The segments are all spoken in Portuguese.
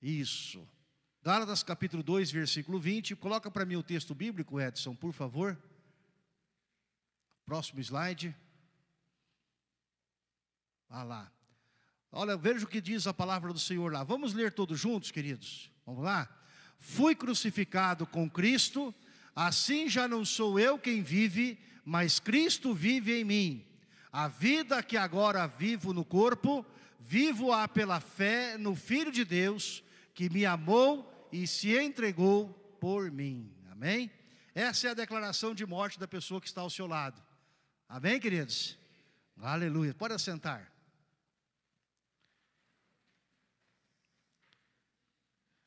Isso. Gálatas capítulo 2, versículo 20. Coloca para mim o texto bíblico, Edson, por favor. Próximo slide. Lá. Olha, veja o que diz a palavra do Senhor lá. Vamos ler todos juntos, queridos? Vamos lá? Fui crucificado com Cristo, assim já não sou eu quem vive, mas Cristo vive em mim. A vida que agora vivo no corpo, vivo-a pela fé no Filho de Deus, que me amou e se entregou por mim. Amém? Essa é a declaração de morte da pessoa que está ao seu lado. Amém, queridos? Aleluia. Pode assentar.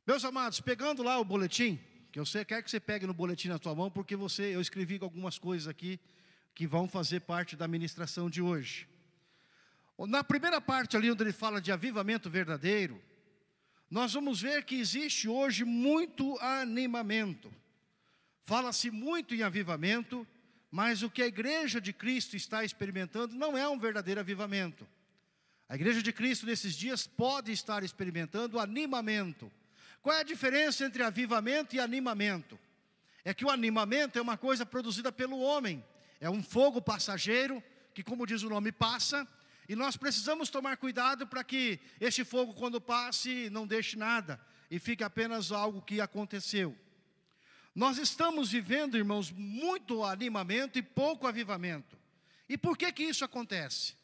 Meus amados, pegando lá o boletim, que quero que você pegue no boletim na tua mão, porque eu escrevi algumas coisas aqui que vão fazer parte da ministração de hoje. Na primeira parte ali, onde ele fala de avivamento verdadeiro, nós vamos ver que existe hoje muito animamento. Fala-se muito em avivamento, mas o que a igreja de Cristo está experimentando não é um verdadeiro avivamento. A igreja de Cristo nesses dias pode estar experimentando animamento. Qual é a diferença entre avivamento e animamento? É que o animamento é uma coisa produzida pelo homem. É um fogo passageiro, que como diz o nome, passa. E nós precisamos tomar cuidado para que este fogo, quando passe, não deixe nada. E fique apenas algo que aconteceu. Nós estamos vivendo, irmãos, muito animamento e pouco avivamento. E por que isso acontece?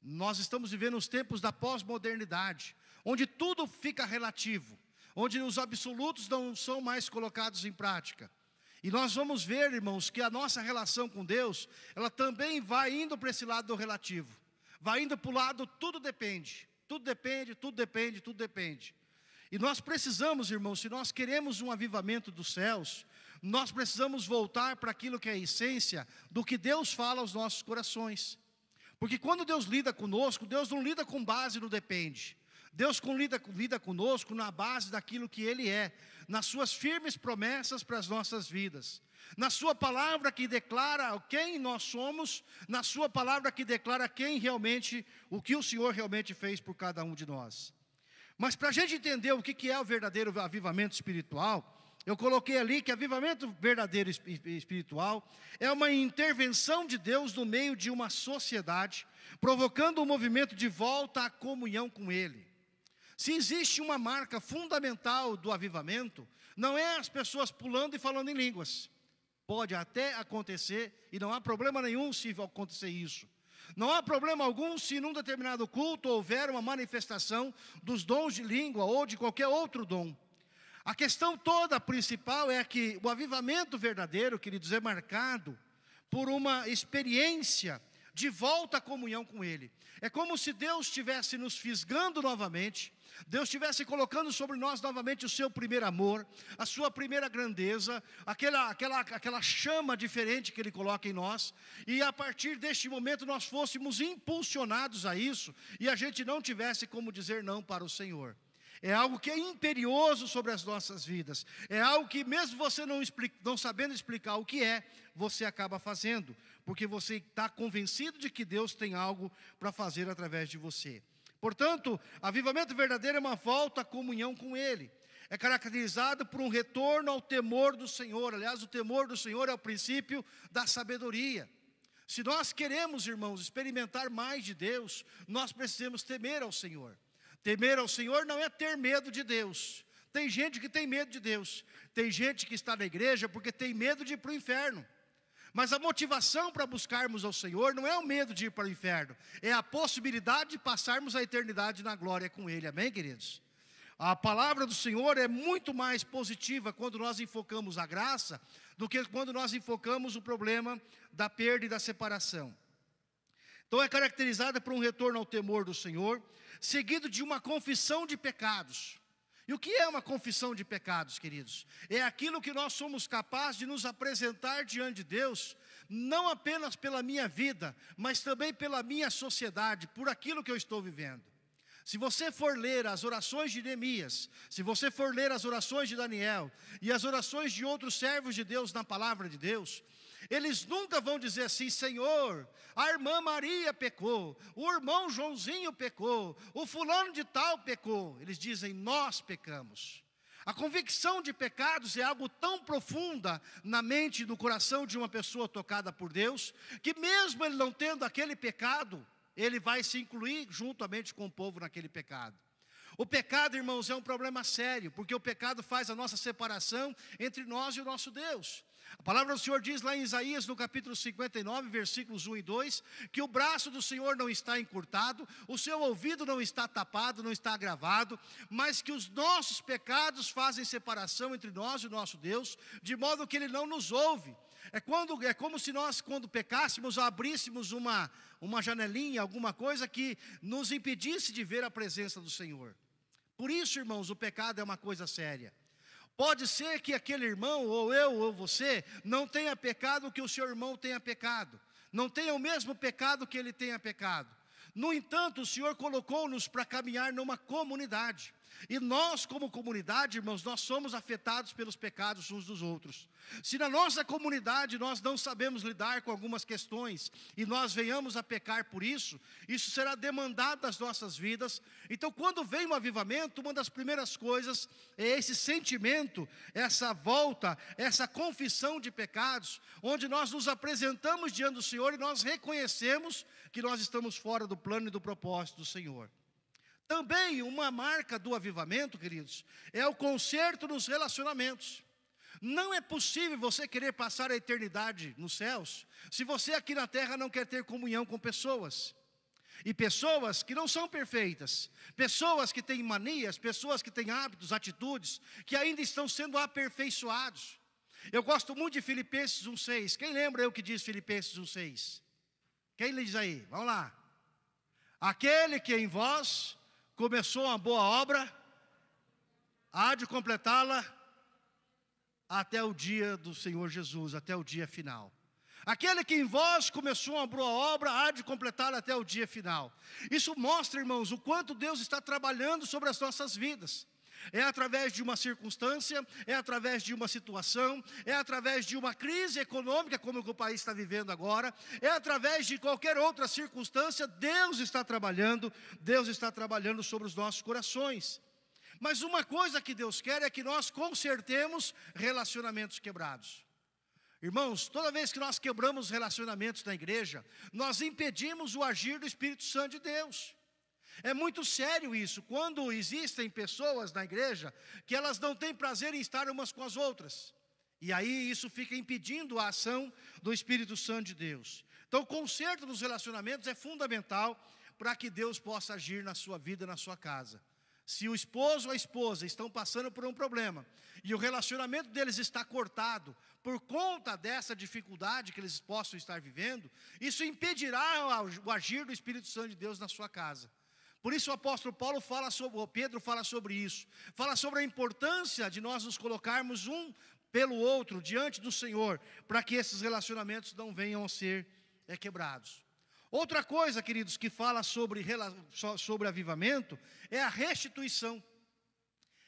Nós estamos vivendo os tempos da pós-modernidade, onde tudo fica relativo, onde os absolutos não são mais colocados em prática. E nós vamos ver, irmãos, que a nossa relação com Deus, ela também vai indo para esse lado do relativo. Vai indo para o lado, tudo depende. Tudo depende, tudo depende, tudo depende. E nós precisamos, irmãos, se nós queremos um avivamento dos céus, nós precisamos voltar para aquilo que é a essência do que Deus fala aos nossos corações. Porque quando Deus lida conosco, Deus não lida com base no depende. Deus lida conosco na base daquilo que Ele é, nas suas firmes promessas para as nossas vidas, na sua palavra que declara quem nós somos, na sua palavra que declara o que o Senhor realmente fez por cada um de nós. Mas para a gente entender o que é o verdadeiro avivamento espiritual, eu coloquei ali que avivamento verdadeiro espiritual é uma intervenção de Deus no meio de uma sociedade, provocando um movimento de volta à comunhão com Ele. Se existe uma marca fundamental do avivamento, não é as pessoas pulando e falando em línguas. Pode até acontecer, e não há problema nenhum se acontecer isso. Não há problema algum se num determinado culto houver uma manifestação dos dons de língua ou de qualquer outro dom. A questão toda principal é que o avivamento verdadeiro, queridos, é marcado por uma experiência de volta à comunhão com Ele. É como se Deus estivesse nos fisgando novamente, Deus estivesse colocando sobre nós novamente o seu primeiro amor, a sua primeira grandeza, aquela chama diferente que Ele coloca em nós, e a partir deste momento nós fôssemos impulsionados a isso, e a gente não tivesse como dizer não para o Senhor. É algo que é imperioso sobre as nossas vidas, é algo que mesmo você não sabendo explicar o que é, você acaba fazendo, porque você está convencido de que Deus tem algo para fazer através de você. Portanto, avivamento verdadeiro é uma volta à comunhão com Ele. É caracterizado por um retorno ao temor do Senhor. Aliás, o temor do Senhor é o princípio da sabedoria. Se nós queremos, irmãos, experimentar mais de Deus, nós precisamos temer ao Senhor. Temer ao Senhor não é ter medo de Deus. Tem gente que tem medo de Deus. Tem gente que está na igreja porque tem medo de ir para o inferno. Mas a motivação para buscarmos ao Senhor não é o medo de ir para o inferno, é a possibilidade de passarmos a eternidade na glória com Ele, amém, queridos? A palavra do Senhor é muito mais positiva quando nós enfocamos a graça, do que quando nós enfocamos o problema da perda e da separação. Então é caracterizada por um retorno ao temor do Senhor, seguido de uma confissão de pecados. E o que é uma confissão de pecados, queridos? É aquilo que nós somos capazes de nos apresentar diante de Deus, não apenas pela minha vida, mas também pela minha sociedade, por aquilo que eu estou vivendo. Se você for ler as orações de Neemias, se você for ler as orações de Daniel, e as orações de outros servos de Deus na palavra de Deus, Eles nunca vão dizer assim: Senhor, a irmã Maria pecou, o irmão Joãozinho pecou, o fulano de tal pecou. Eles dizem: nós pecamos. A convicção de pecados é algo tão profunda na mente e no coração de uma pessoa tocada por Deus, que mesmo ele não tendo aquele pecado, ele vai se incluir juntamente com o povo naquele pecado. O pecado, irmãos, é um problema sério, porque o pecado faz a nossa separação entre nós e o nosso Deus. A palavra do Senhor diz lá em Isaías, no capítulo 59, versículos 1 e 2, que o braço do Senhor não está encurtado, o seu ouvido não está tapado, não está agravado, mas que os nossos pecados fazem separação entre nós e o nosso Deus, de modo que Ele não nos ouve. É como se nós, quando pecássemos, abríssemos uma janelinha, alguma coisa que nos impedisse de ver a presença do Senhor. Por isso, irmãos, o pecado é uma coisa séria. Pode ser que aquele irmão, ou eu, ou você, não tenha pecado que o seu irmão tenha pecado, não tenha o mesmo pecado que ele tenha pecado. No entanto, o Senhor colocou-nos para caminhar numa comunidade. E nós, como comunidade, irmãos, nós somos afetados pelos pecados uns dos outros. Se na nossa comunidade nós não sabemos lidar com algumas questões e nós venhamos a pecar por isso, isso será demandado das nossas vidas. Então, quando vem um avivamento, uma das primeiras coisas é esse sentimento, essa volta, essa confissão de pecados, onde nós nos apresentamos diante do Senhor e nós reconhecemos que nós estamos fora do plano e do propósito do Senhor. Também uma marca do avivamento, queridos, é o conserto nos relacionamentos. Não é possível você querer passar a eternidade nos céus, se você aqui na terra não quer ter comunhão com pessoas. E pessoas que não são perfeitas, pessoas que têm manias, pessoas que têm hábitos, atitudes, que ainda estão sendo aperfeiçoados. Eu gosto muito de Filipenses 1,6. Quem lembra aí o que diz Filipenses 1,6? Quem lhe diz aí? Vamos lá. Aquele que em vós começou uma boa obra, há de completá-la até o dia do Senhor Jesus, até o dia final. Aquele que em vós começou uma boa obra, há de completá-la até o dia final. Isso mostra, irmãos, o quanto Deus está trabalhando sobre as nossas vidas. É através de uma circunstância, é através de uma situação, é através de uma crise econômica, como o país está vivendo agora, é através de qualquer outra circunstância, Deus está trabalhando sobre os nossos corações. Mas uma coisa que Deus quer é que nós consertemos relacionamentos quebrados. Irmãos, toda vez que nós quebramos relacionamentos na igreja, nós impedimos o agir do Espírito Santo de Deus. É muito sério isso, quando existem pessoas na igreja que elas não têm prazer em estar umas com as outras. E aí isso fica impedindo a ação do Espírito Santo de Deus. Então o conserto dos relacionamentos é fundamental para que Deus possa agir na sua vida, na sua casa. Se o esposo ou a esposa estão passando por um problema e o relacionamento deles está cortado por conta dessa dificuldade que eles possam estar vivendo, isso impedirá o agir do Espírito Santo de Deus na sua casa. Por isso o apóstolo Pedro fala sobre isso. Fala sobre a importância de nós nos colocarmos um pelo outro diante do Senhor, para que esses relacionamentos não venham a ser quebrados. Outra coisa, queridos, que fala sobre avivamento, é a restituição.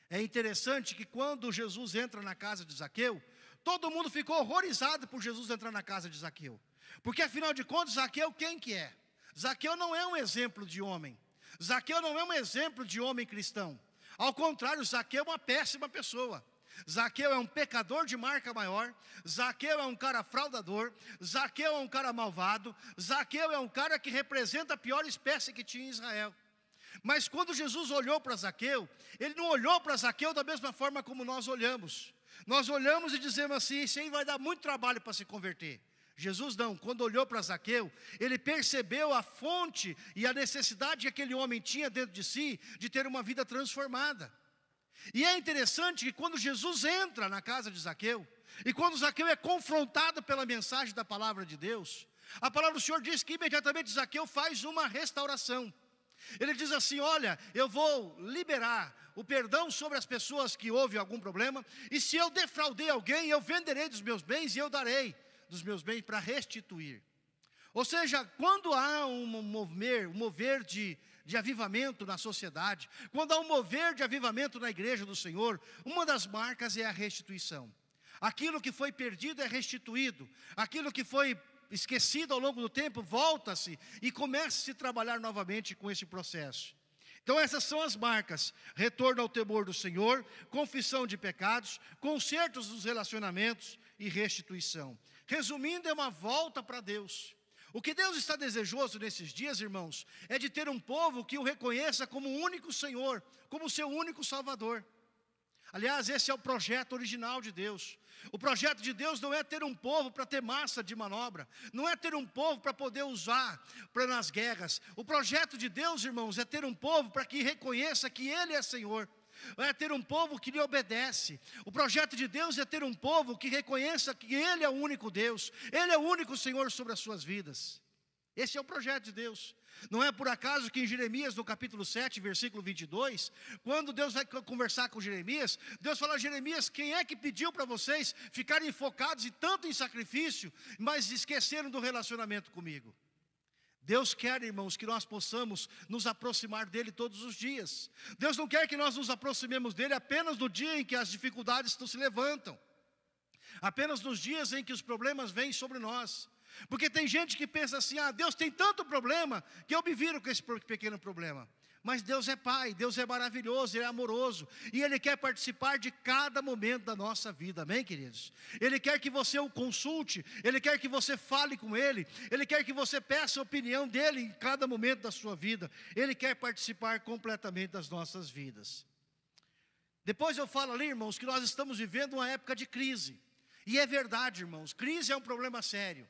É interessante que quando Jesus entra na casa de Zaqueu, todo mundo ficou horrorizado por Jesus entrar na casa de Zaqueu. Porque afinal de contas, Zaqueu quem que é? Zaqueu não é um exemplo de homem. Zaqueu não é um exemplo de homem cristão. Ao contrário, Zaqueu é uma péssima pessoa. Zaqueu é um pecador de marca maior. Zaqueu é um cara fraudador. Zaqueu é um cara malvado. Zaqueu é um cara que representa a pior espécie que tinha em Israel. Mas quando Jesus olhou para Zaqueu, Ele não olhou para Zaqueu da mesma forma como nós olhamos. Nós olhamos e dizemos assim: esse aí vai dar muito trabalho para se converter. Jesus não, quando olhou para Zaqueu, Ele percebeu a fonte e a necessidade que aquele homem tinha dentro de si, de ter uma vida transformada. E é interessante que quando Jesus entra na casa de Zaqueu, e quando Zaqueu é confrontado pela mensagem da palavra de Deus, a palavra do Senhor diz que imediatamente Zaqueu faz uma restauração. Ele diz assim: olha, eu vou liberar o perdão sobre as pessoas que houve algum problema, e se eu defraudei alguém, eu venderei dos meus bens e eu darei dos meus bens para restituir. Ou seja, quando há um mover de avivamento na sociedade, quando há um mover de avivamento na igreja do Senhor, uma das marcas é a restituição. Aquilo que foi perdido é restituído. Aquilo que foi esquecido ao longo do tempo, volta-se e começa a se trabalhar novamente com esse processo. Então essas são as marcas: retorno ao temor do Senhor, confissão de pecados, consertos dos relacionamentos e restituição. Resumindo, é uma volta para Deus. O que Deus está desejoso nesses dias, irmãos, é de ter um povo que o reconheça como o único Senhor, como seu único Salvador. Aliás, esse é o projeto original de Deus. O projeto de Deus não é ter um povo para ter massa de manobra, não é ter um povo para poder usar nas guerras. O projeto de Deus, irmãos, é ter um povo para que reconheça que Ele é Senhor. É ter um povo que lhe obedece. O projeto de Deus é ter um povo que reconheça que Ele é o único Deus, Ele é o único Senhor sobre as suas vidas. Esse é o projeto de Deus. Não é por acaso que em Jeremias, no capítulo 7, versículo 22, quando Deus vai conversar com Jeremias, Deus fala: Jeremias, quem é que pediu para vocês ficarem focados e tanto em sacrifício, mas esqueceram do relacionamento comigo? Deus quer, irmãos, que nós possamos nos aproximar dEle todos os dias. Deus não quer que nós nos aproximemos dEle apenas no dia em que as dificuldades se levantam, apenas nos dias em que os problemas vêm sobre nós. Porque tem gente que pensa assim: Deus tem tanto problema que eu me viro com esse pequeno problema. Mas Deus é Pai, Deus é maravilhoso, Ele é amoroso, e Ele quer participar de cada momento da nossa vida, amém, queridos? Ele quer que você o consulte, Ele quer que você fale com Ele, Ele quer que você peça a opinião dEle em cada momento da sua vida. Ele quer participar completamente das nossas vidas. Depois eu falo ali, irmãos, que nós estamos vivendo uma época de crise. E é verdade, irmãos, crise é um problema sério.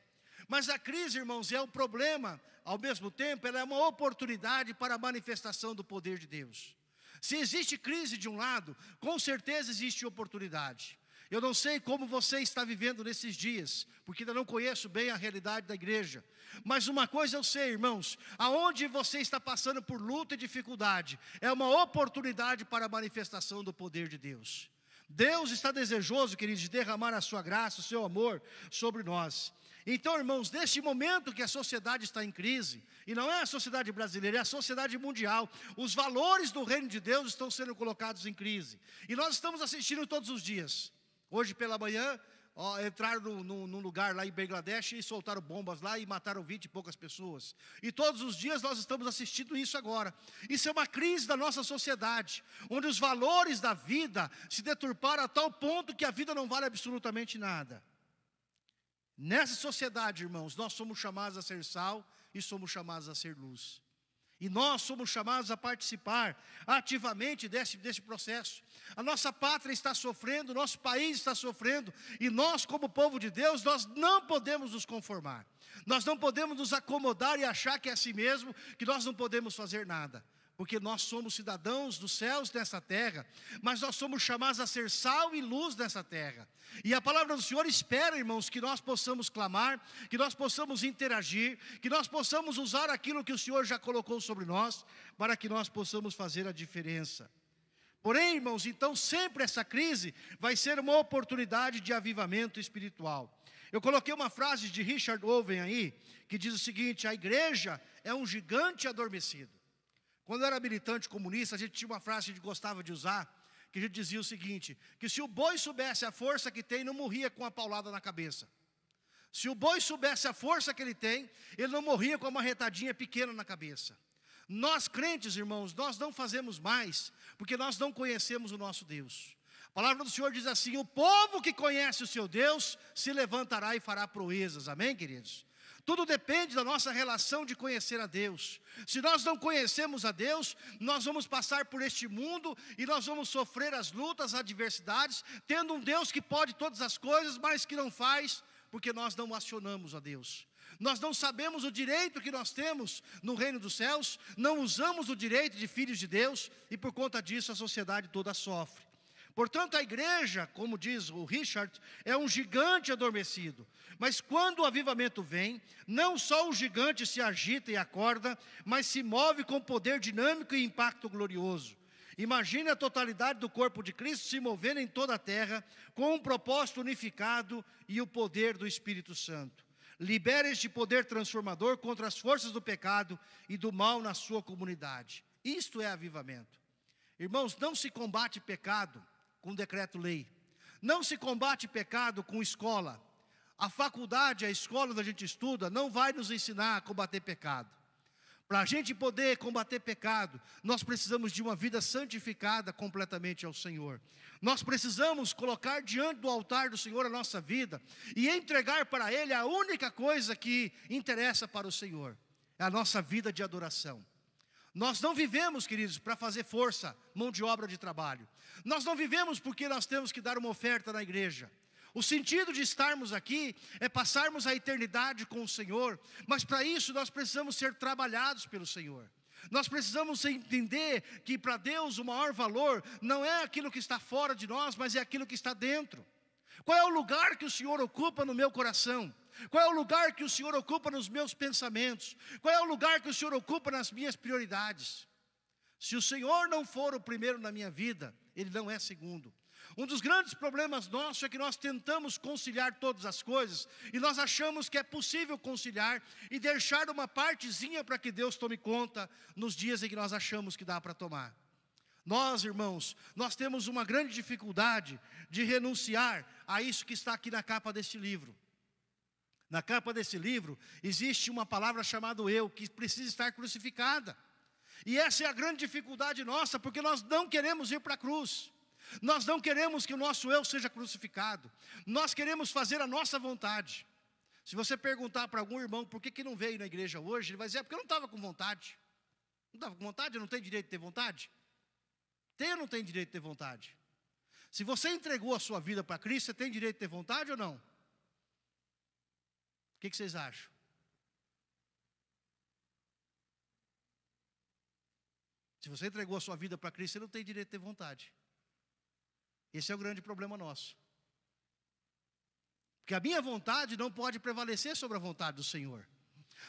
Mas a crise, irmãos, é um problema, ao mesmo tempo, ela é uma oportunidade para a manifestação do poder de Deus. Se existe crise de um lado, com certeza existe oportunidade. Eu não sei como você está vivendo nesses dias, porque ainda não conheço bem a realidade da igreja. Mas uma coisa eu sei, irmãos: aonde você está passando por luta e dificuldade, é uma oportunidade para a manifestação do poder de Deus. Deus está desejoso, queridos, de derramar a sua graça, o seu amor sobre nós. Então, irmãos, neste momento que a sociedade está em crise, e não é a sociedade brasileira, é a sociedade mundial, os valores do reino de Deus estão sendo colocados em crise. E nós estamos assistindo todos os dias. Hoje pela manhã, entraram num lugar lá em Bangladesh e soltaram bombas lá e mataram 20 e poucas pessoas. E todos os dias nós estamos assistindo isso agora. Isso é uma crise da nossa sociedade, onde os valores da vida se deturparam a tal ponto que a vida não vale absolutamente nada. Nessa sociedade, irmãos, nós somos chamados a ser sal e somos chamados a ser luz. E nós somos chamados a participar ativamente desse processo. A nossa pátria está sofrendo, o nosso país está sofrendo, e nós, como povo de Deus, nós não podemos nos conformar. Nós não podemos nos acomodar e achar que é assim mesmo, que nós não podemos fazer nada. Porque nós somos cidadãos dos céus nessa terra, mas nós somos chamados a ser sal e luz nessa terra. E a palavra do Senhor espera, irmãos, que nós possamos clamar, que nós possamos interagir, que nós possamos usar aquilo que o Senhor já colocou sobre nós, para que nós possamos fazer a diferença. Porém, irmãos, então sempre essa crise vai ser uma oportunidade de avivamento espiritual. Eu coloquei uma frase de Richard Owen aí, que diz o seguinte: a igreja é um gigante adormecido. Quando eu era militante comunista, a gente tinha uma frase que a gente gostava de usar, que a gente dizia o seguinte: que se o boi soubesse a força que tem, não morria com a paulada na cabeça. Se o boi soubesse a força que ele tem, ele não morria com uma marretadinha pequena na cabeça. Nós crentes, irmãos, nós não fazemos mais, porque nós não conhecemos o nosso Deus. A palavra do Senhor diz assim: o povo que conhece o seu Deus, se levantará e fará proezas, amém, queridos? Tudo depende da nossa relação de conhecer a Deus. Se nós não conhecemos a Deus, nós vamos passar por este mundo e nós vamos sofrer as lutas, as adversidades, tendo um Deus que pode todas as coisas, mas que não faz, porque nós não acionamos a Deus. Nós não sabemos o direito que nós temos no reino dos céus, não usamos o direito de filhos de Deus, e por conta disso a sociedade toda sofre. Portanto, a igreja, como diz o Richard, é um gigante adormecido. Mas quando o avivamento vem, não só o gigante se agita e acorda, mas se move com poder dinâmico e impacto glorioso. Imagine a totalidade do corpo de Cristo se movendo em toda a terra, com um propósito unificado e o poder do Espírito Santo. Libere este poder transformador contra as forças do pecado e do mal na sua comunidade. Isto é avivamento. Irmãos, não se combate pecado com decreto-lei. Não se combate pecado com escola. A faculdade, a escola onde a gente estuda, não vai nos ensinar a combater pecado. Para a gente poder combater pecado, nós precisamos de uma vida santificada completamente ao Senhor. Nós precisamos colocar diante do altar do Senhor a nossa vida e entregar para Ele a única coisa que interessa para o Senhor, é a nossa vida de adoração. Nós não vivemos, queridos, para fazer força, mão de obra de trabalho. Nós não vivemos porque nós temos que dar uma oferta na igreja. O sentido de estarmos aqui é passarmos a eternidade com o Senhor, mas para isso nós precisamos ser trabalhados pelo Senhor. Nós precisamos entender que para Deus o maior valor não é aquilo que está fora de nós, mas é aquilo que está dentro. Qual é o lugar que o Senhor ocupa no meu coração? Qual é o lugar que o Senhor ocupa nos meus pensamentos? Qual é o lugar que o Senhor ocupa nas minhas prioridades? Se o Senhor não for o primeiro na minha vida, Ele não é segundo. Um dos grandes problemas nossos é que nós tentamos conciliar todas as coisas e nós achamos que é possível conciliar e deixar uma partezinha para que Deus tome conta nos dias em que nós achamos que dá para tomar. Nós, irmãos, nós temos uma grande dificuldade de renunciar a isso que está aqui na capa deste livro. Na capa desse livro existe uma palavra chamada eu, que precisa estar crucificada. E essa é a grande dificuldade nossa, porque nós não queremos ir para a cruz. Nós não queremos que o nosso eu seja crucificado. Nós queremos fazer a nossa vontade. Se você perguntar para algum irmão por que não veio na igreja hoje, ele vai dizer, porque eu não estava com vontade. Não estava com vontade? Eu não tenho direito de ter vontade? Tem ou não tem direito de ter vontade? Se você entregou a sua vida para Cristo, você tem direito de ter vontade ou não? O que vocês acham? Se você entregou a sua vida para Cristo, você não tem direito de ter vontade. Esse é o grande problema nosso. Porque a minha vontade não pode prevalecer sobre a vontade do Senhor.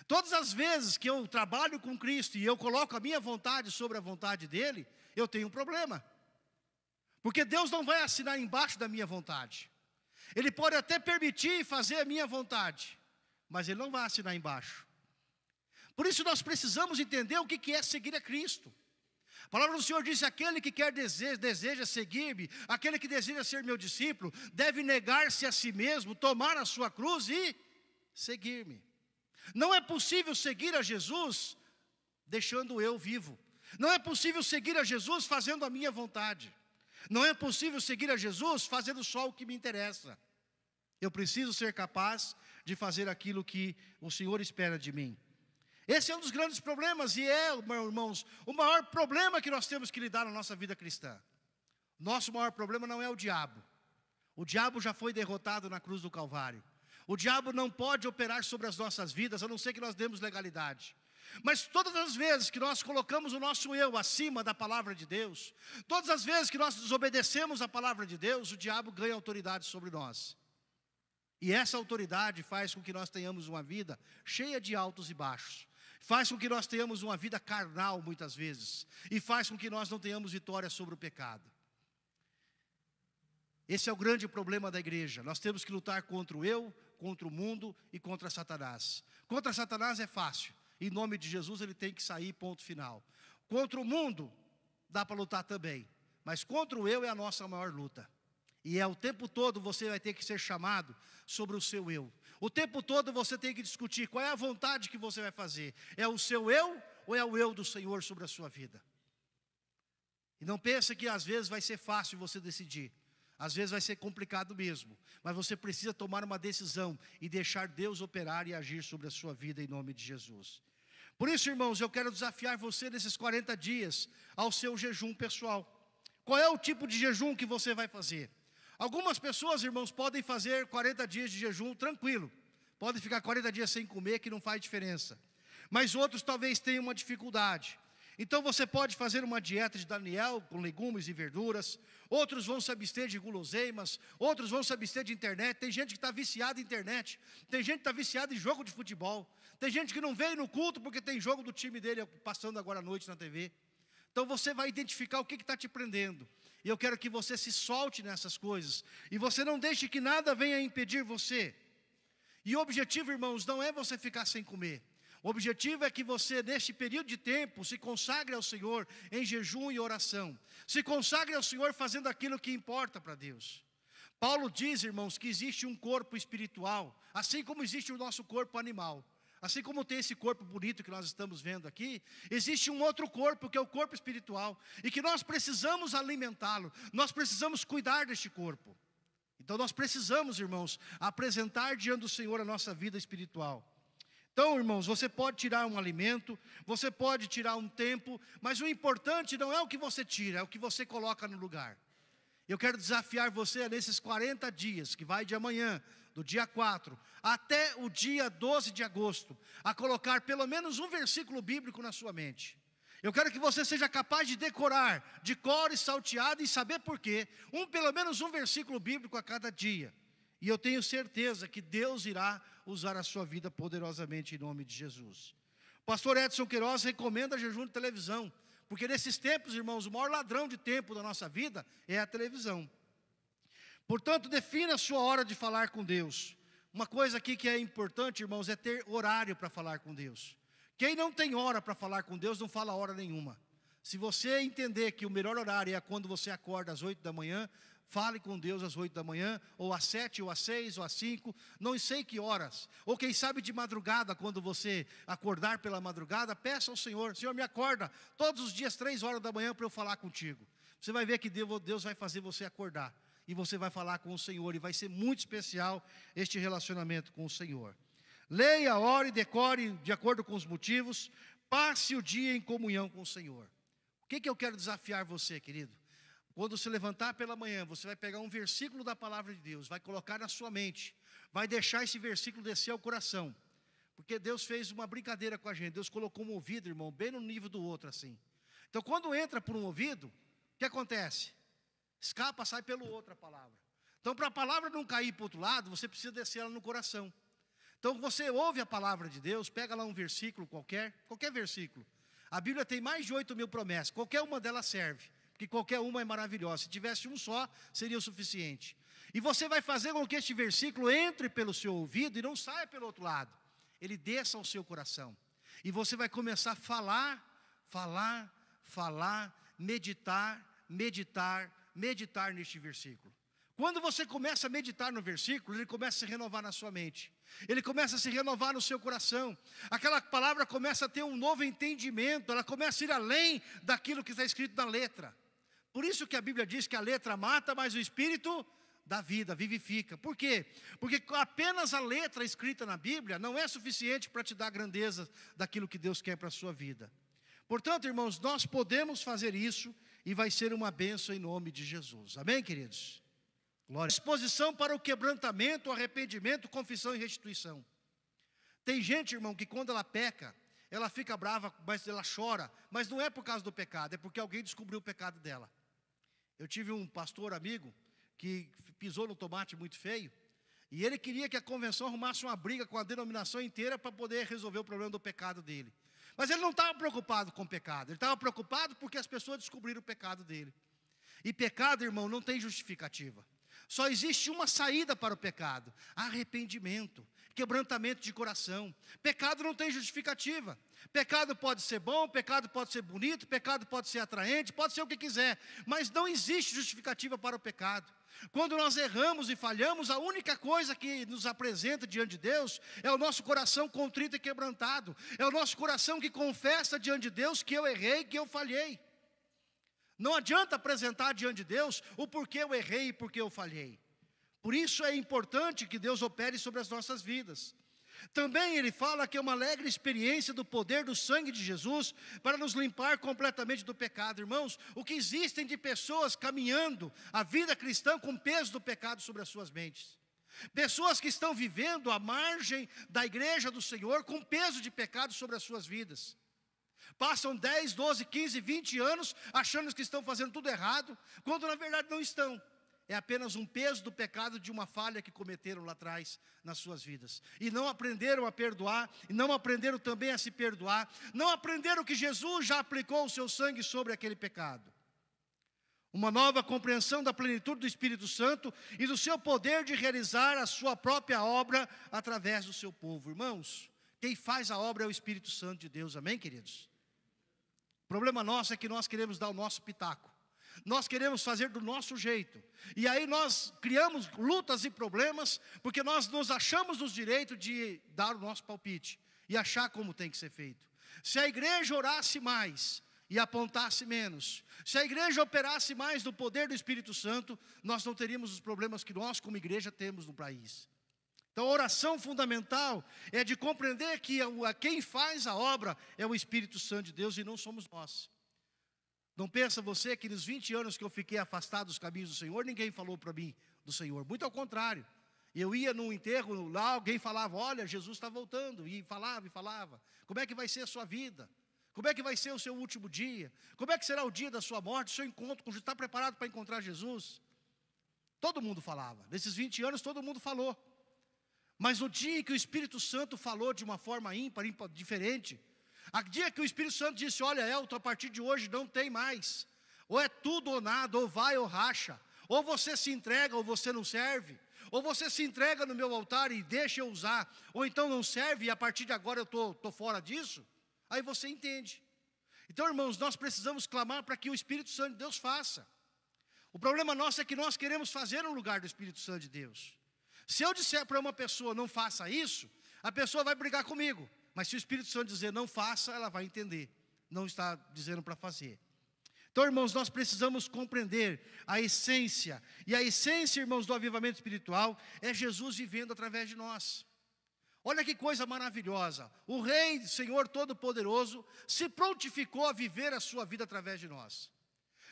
Todas as vezes que eu trabalho com Cristo e eu coloco a minha vontade sobre a vontade dEle, eu tenho um problema. Porque Deus não vai assinar embaixo da minha vontade. Ele pode até permitir fazer a minha vontade, mas Ele não vai assinar embaixo. Por isso nós precisamos entender o que é seguir a Cristo. A palavra do Senhor diz, aquele que quer deseja seguir-me, aquele que deseja ser meu discípulo, deve negar-se a si mesmo, tomar a sua cruz e seguir-me. Não é possível seguir a Jesus deixando eu vivo. Não é possível seguir a Jesus fazendo a minha vontade. Não é possível seguir a Jesus fazendo só o que me interessa. Eu preciso ser capaz de fazer aquilo que o Senhor espera de mim. Esse é um dos grandes problemas e meus irmãos, o maior problema que nós temos que lidar na nossa vida cristã. Nosso maior problema não é o diabo. O diabo já foi derrotado na cruz do Calvário. O diabo não pode operar sobre as nossas vidas, a não ser que nós demos legalidade. Mas todas as vezes que nós colocamos o nosso eu acima da palavra de Deus, todas as vezes que nós desobedecemos a palavra de Deus, o diabo ganha autoridade sobre nós. E essa autoridade faz com que nós tenhamos uma vida cheia de altos e baixos. Faz com que nós tenhamos uma vida carnal muitas vezes. E faz com que nós não tenhamos vitória sobre o pecado. Esse é o grande problema da igreja. Nós temos que lutar contra o eu, contra o mundo e contra Satanás. Contra Satanás é fácil. Em nome de Jesus ele tem que sair, ponto final. Contra o mundo dá para lutar também. Mas contra o eu é a nossa maior luta. E o tempo todo você vai ter que ser chamado sobre o seu eu. O tempo todo você tem que discutir qual é a vontade que você vai fazer. É o seu eu ou é o eu do Senhor sobre a sua vida? E não pense que às vezes vai ser fácil você decidir. Às vezes vai ser complicado mesmo. Mas você precisa tomar uma decisão e deixar Deus operar e agir sobre a sua vida em nome de Jesus. Por isso, irmãos, eu quero desafiar você nesses 40 dias ao seu jejum pessoal. Qual é o tipo de jejum que você vai fazer? Algumas pessoas, irmãos, podem fazer 40 dias de jejum tranquilo. Podem ficar 40 dias sem comer, que não faz diferença. Mas outros talvez tenham uma dificuldade. Então você pode fazer uma dieta de Daniel, com legumes e verduras. Outros vão se abster de guloseimas. Outros vão se abster de internet. Tem gente que está viciada em internet. Tem gente que está viciada em jogo de futebol. Tem gente que não veio no culto porque tem jogo do time dele passando agora à noite na TV. Então você vai identificar o que está te prendendo. E eu quero que você se solte nessas coisas. E você não deixe que nada venha impedir você. E o objetivo, irmãos, não é você ficar sem comer. O objetivo é que você, neste período de tempo, se consagre ao Senhor em jejum e oração. Se consagre ao Senhor fazendo aquilo que importa para Deus. Paulo diz, irmãos, que existe um corpo espiritual, assim como existe o nosso corpo animal. Assim como tem esse corpo bonito que nós estamos vendo aqui, existe um outro corpo, que é o corpo espiritual, e que nós precisamos alimentá-lo, nós precisamos cuidar deste corpo. Então nós precisamos, irmãos, apresentar diante do Senhor a nossa vida espiritual. Então, irmãos, você pode tirar um alimento, você pode tirar um tempo, mas o importante não é o que você tira, é o que você coloca no lugar. Eu quero desafiar você nesses 40 dias, que vai de amanhã, do dia 4, até o dia 12 de agosto, a colocar pelo menos um versículo bíblico na sua mente. Eu quero que você seja capaz de decorar, de cor e salteado, e saber por quê, pelo menos um versículo bíblico a cada dia. E eu tenho certeza que Deus irá usar a sua vida poderosamente em nome de Jesus. O pastor Edson Queiroz recomenda jejum de televisão, porque nesses tempos, irmãos, o maior ladrão de tempo da nossa vida é a televisão. Portanto, defina a sua hora de falar com Deus. Uma coisa aqui que é importante, irmãos, é ter horário para falar com Deus. Quem não tem hora para falar com Deus, não fala hora nenhuma. Se você entender que o melhor horário é quando você acorda às 8 da manhã, fale com Deus às 8 da manhã, ou às 7, ou às 6, ou às 5, não sei que horas. Ou quem sabe de madrugada, quando você acordar pela madrugada, peça ao Senhor: Senhor, me acorda todos os dias 3 horas da manhã para eu falar contigo. Você vai ver que Deus vai fazer você acordar, e você vai falar com o Senhor, e vai ser muito especial este relacionamento com o Senhor. Leia, ore, decore de acordo com os motivos, passe o dia em comunhão com o Senhor. O que eu quero desafiar você, querido? Quando se levantar pela manhã, você vai pegar um versículo da palavra de Deus, vai colocar na sua mente, vai deixar esse versículo descer ao coração, porque Deus fez uma brincadeira com a gente. Deus colocou um ouvido, irmão, bem no nível do outro assim. Então quando entra por um ouvido, o que acontece? Escapa, sai pelo outro a palavra. Então para a palavra não cair para o outro lado, você precisa descer ela no coração. Então você ouve a palavra de Deus, pega lá um versículo qualquer versículo. A Bíblia tem mais de 8.000 promessas, qualquer uma delas serve, porque qualquer uma é maravilhosa. Se tivesse um só, seria o suficiente. E você vai fazer com que este versículo entre pelo seu ouvido e não saia pelo outro lado. Ele desça ao seu coração. E você vai começar a falar, meditar neste versículo. Quando você começa a meditar no versículo, ele começa a se renovar na sua mente. Ele começa a se renovar no seu coração. Aquela palavra começa a ter um novo entendimento. Ela começa a ir além daquilo que está escrito na letra. Por isso que a Bíblia diz que a letra mata, mas o Espírito dá vida, vivifica. Por quê? Porque apenas a letra escrita na Bíblia não é suficiente para te dar a grandeza daquilo que Deus quer para a sua vida. Portanto, irmãos, nós podemos fazer isso e vai ser uma bênção em nome de Jesus. Amém, queridos? Glória. Disposição para o quebrantamento, o arrependimento, confissão e restituição. Tem gente, irmão, que quando ela peca, ela fica brava, mas ela chora, mas não é por causa do pecado, é porque alguém descobriu o pecado dela. Eu tive um pastor amigo que pisou no tomate muito feio, e ele queria que a convenção arrumasse uma briga com a denominação inteira para poder resolver o problema do pecado dele. Mas ele não estava preocupado com o pecado, ele estava preocupado porque as pessoas descobriram o pecado dele. E pecado, irmão, não tem justificativa. Só existe uma saída para o pecado: arrependimento, quebrantamento de coração. Pecado não tem justificativa. Pecado pode ser bom, pecado pode ser bonito, pecado pode ser atraente, pode ser o que quiser, mas não existe justificativa para o pecado. Quando nós erramos e falhamos, a única coisa que nos apresenta diante de Deus é o nosso coração contrito e quebrantado. É o nosso coração que confessa diante de Deus que eu errei, que eu falhei. Não adianta apresentar diante de Deus o porquê eu errei e porquê eu falhei. Por isso é importante que Deus opere sobre as nossas vidas. Também ele fala que é uma alegre experiência do poder do sangue de Jesus para nos limpar completamente do pecado. Irmãos, o que existem de pessoas caminhando a vida cristã com peso do pecado sobre as suas mentes. Pessoas que estão vivendo à margem da igreja do Senhor com peso de pecado sobre as suas vidas. Passam 10, 12, 15, 20 anos achando que estão fazendo tudo errado, quando na verdade não estão. É apenas um peso do pecado de uma falha que cometeram lá atrás nas suas vidas. E não aprenderam a perdoar, e não aprenderam também a se perdoar, não aprenderam que Jesus já aplicou o seu sangue sobre aquele pecado. Uma nova compreensão da plenitude do Espírito Santo e do seu poder de realizar a sua própria obra através do seu povo. Irmãos, quem faz a obra é o Espírito Santo de Deus, amém, queridos? O problema nosso é que nós queremos dar o nosso pitaco. Nós queremos fazer do nosso jeito. E aí nós criamos lutas e problemas, porque nós nos achamos nos direitos de dar o nosso palpite e achar como tem que ser feito. Se a igreja orasse mais e apontasse menos, se a igreja operasse mais no poder do Espírito Santo, nós não teríamos os problemas que nós como igreja temos no país. Então a oração fundamental é de compreender que quem faz a obra é o Espírito Santo de Deus e não somos nós. Não pensa você que nos 20 anos que eu fiquei afastado dos caminhos do Senhor, ninguém falou para mim do Senhor. Muito ao contrário. Eu ia num enterro, lá alguém falava, olha, Jesus está voltando. E falava e falava. Como é que vai ser a sua vida? Como é que vai ser o seu último dia? Como é que será o dia da sua morte, o seu encontro com Jesus? Está preparado para encontrar Jesus? Todo mundo falava. Nesses 20 anos todo mundo falou. Mas no dia que o Espírito Santo falou de uma forma ímpar, diferente, a dia que o Espírito Santo disse, olha, Elton, a partir de hoje não tem mais. Ou é tudo ou nada, ou vai ou racha. Ou você se entrega ou você não serve. Ou você se entrega no meu altar e deixa eu usar. Ou então não serve e a partir de agora eu estou fora disso. Aí você entende. Então, irmãos, nós precisamos clamar para que o Espírito Santo de Deus faça. O problema nosso é que nós queremos fazer no lugar do Espírito Santo de Deus. Se eu disser para uma pessoa, não faça isso, a pessoa vai brigar comigo. Mas se o Espírito Santo dizer, não faça, ela vai entender. Não está dizendo para fazer. Então, irmãos, nós precisamos compreender a essência. E a essência, irmãos, do avivamento espiritual é Jesus vivendo através de nós. Olha que coisa maravilhosa. O Rei, Senhor Todo-Poderoso, se prontificou a viver a sua vida através de nós.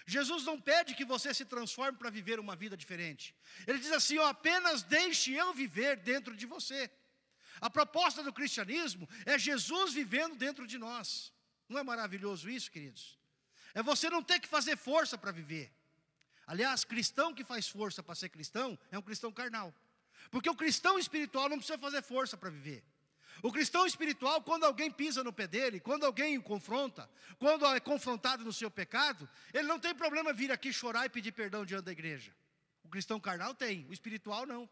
Jesus não pede que você se transforme para viver uma vida diferente. Ele diz assim, ó, apenas deixe eu viver dentro de você. A proposta do cristianismo é Jesus vivendo dentro de nós. Não é maravilhoso isso, queridos? É você não ter que fazer força para viver. Aliás, cristão que faz força para ser cristão, é um cristão carnal. Porque o cristão espiritual não precisa fazer força para viver. O cristão espiritual, quando alguém pisa no pé dele, quando alguém o confronta, quando é confrontado no seu pecado, ele não tem problema vir aqui chorar e pedir perdão diante da igreja. O cristão carnal tem, o espiritual não.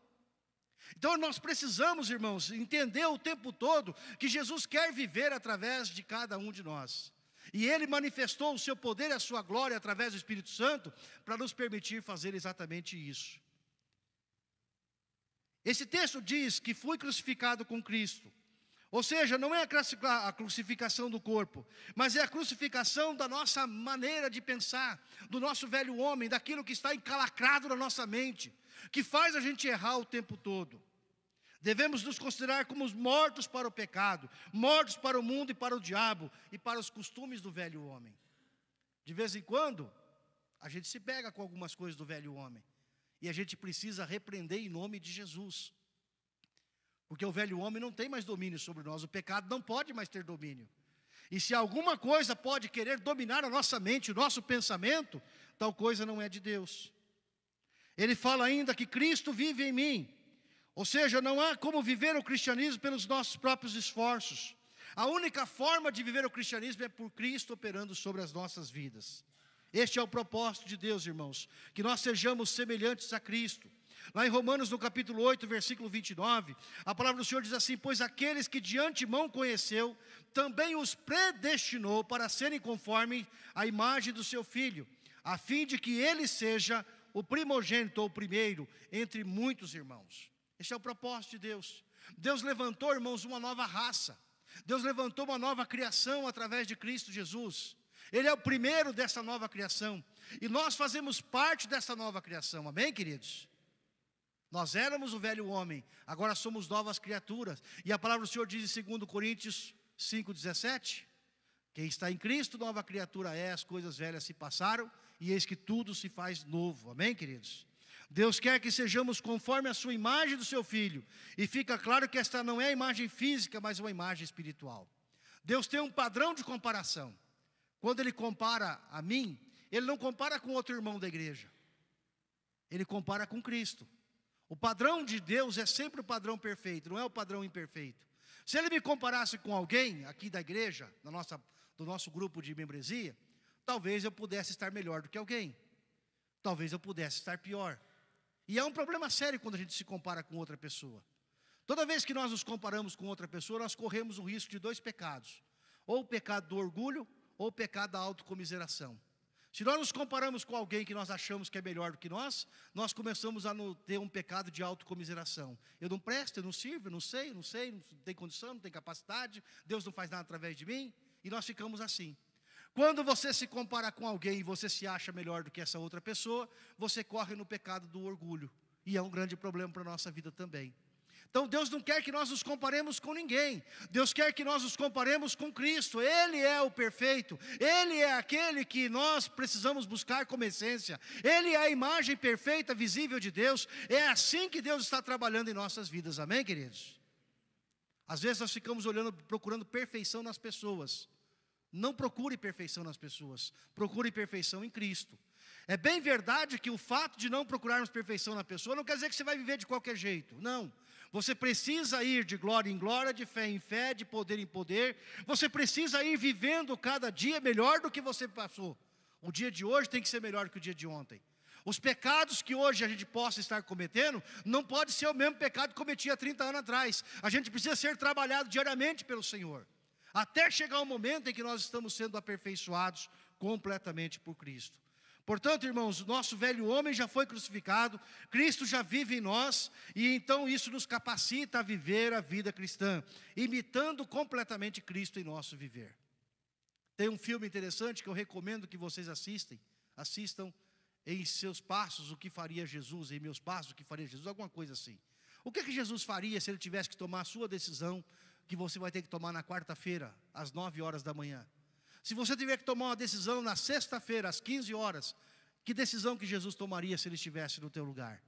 Então nós precisamos, irmãos, entender o tempo todo que Jesus quer viver através de cada um de nós. E Ele manifestou o seu poder e a sua glória através do Espírito Santo para nos permitir fazer exatamente isso. Esse texto diz que fui crucificado com Cristo. Ou seja, não é a crucificação do corpo, mas é a crucificação da nossa maneira de pensar, do nosso velho homem, daquilo que está encalacrado na nossa mente, que faz a gente errar o tempo todo. Devemos nos considerar como mortos para o pecado, mortos para o mundo e para o diabo, e para os costumes do velho homem. De vez em quando, a gente se pega com algumas coisas do velho homem, e a gente precisa repreender em nome de Jesus. Porque o velho homem não tem mais domínio sobre nós, o pecado não pode mais ter domínio. E se alguma coisa pode querer dominar a nossa mente, o nosso pensamento, tal coisa não é de Deus. Ele fala ainda que Cristo vive em mim. Ou seja, não há como viver o cristianismo pelos nossos próprios esforços. A única forma de viver o cristianismo é por Cristo operando sobre as nossas vidas. Este é o propósito de Deus, irmãos, que nós sejamos semelhantes a Cristo. Lá em Romanos, no capítulo 8, versículo 29, a palavra do Senhor diz assim, pois aqueles que de antemão conheceu, também os predestinou para serem conforme a imagem do seu Filho, a fim de que ele seja o primogênito ou o primeiro entre muitos irmãos. Esse é o propósito de Deus. Deus levantou, irmãos, uma nova raça. Deus levantou uma nova criação através de Cristo Jesus. Ele é o primeiro dessa nova criação. E nós fazemos parte dessa nova criação, amém, queridos? Nós éramos o velho homem, agora somos novas criaturas. E a palavra do Senhor diz em 2 Coríntios 5,17, quem está em Cristo, nova criatura é, as coisas velhas se passaram, e eis que tudo se faz novo, amém, queridos? Deus quer que sejamos conforme a sua imagem do seu Filho, e fica claro que esta não é a imagem física, mas uma imagem espiritual. Deus tem um padrão de comparação. Quando Ele compara a mim, Ele não compara com outro irmão da igreja, Ele compara com Cristo. O padrão de Deus é sempre o padrão perfeito, não é o padrão imperfeito. Se Ele me comparasse com alguém aqui da igreja, do nosso grupo de membresia, talvez eu pudesse estar melhor do que alguém, talvez eu pudesse estar pior. E é um problema sério quando a gente se compara com outra pessoa. Toda vez que nós nos comparamos com outra pessoa, nós corremos o risco de dois pecados, ou o pecado do orgulho, ou o pecado da autocomiseração. Se nós nos comparamos com alguém que nós achamos que é melhor do que nós começamos a ter um pecado de autocomiseração. Eu não presto, eu não sirvo, eu não sei, não tenho condição, não tenho capacidade, Deus não faz nada através de mim, e nós ficamos assim. Quando você se compara com alguém e você se acha melhor do que essa outra pessoa, você corre no pecado do orgulho, e é um grande problema para a nossa vida também. Então Deus não quer que nós nos comparemos com ninguém. Deus quer que nós nos comparemos com Cristo. Ele é o perfeito. Ele é aquele que nós precisamos buscar como essência. Ele é a imagem perfeita, visível de Deus. É assim que Deus está trabalhando em nossas vidas. Amém, queridos? Às vezes nós ficamos olhando, procurando perfeição nas pessoas. Não procure perfeição nas pessoas. Procure perfeição em Cristo. É bem verdade que o fato de não procurarmos perfeição na pessoa não quer dizer que você vai viver de qualquer jeito. Não. Você precisa ir de glória em glória, de fé em fé, de poder em poder. Você precisa ir vivendo cada dia melhor do que você passou. O dia de hoje tem que ser melhor que o dia de ontem. Os pecados que hoje a gente possa estar cometendo, não pode ser o mesmo pecado que cometia 30 anos atrás. A gente precisa ser trabalhado diariamente pelo Senhor. Até chegar o momento em que nós estamos sendo aperfeiçoados completamente por Cristo. Portanto, irmãos, o nosso velho homem já foi crucificado, Cristo já vive em nós, e então isso nos capacita a viver a vida cristã, imitando completamente Cristo em nosso viver. Tem um filme interessante que eu recomendo que vocês assistam em seus passos o que faria Jesus, em meus passos o que faria Jesus, alguma coisa assim. O que Jesus faria se ele tivesse que tomar a sua decisão, que você vai ter que tomar na quarta-feira, às 9 horas da manhã? Se você tiver que tomar uma decisão na sexta-feira, às 15 horas, que decisão que Jesus tomaria se ele estivesse no teu lugar?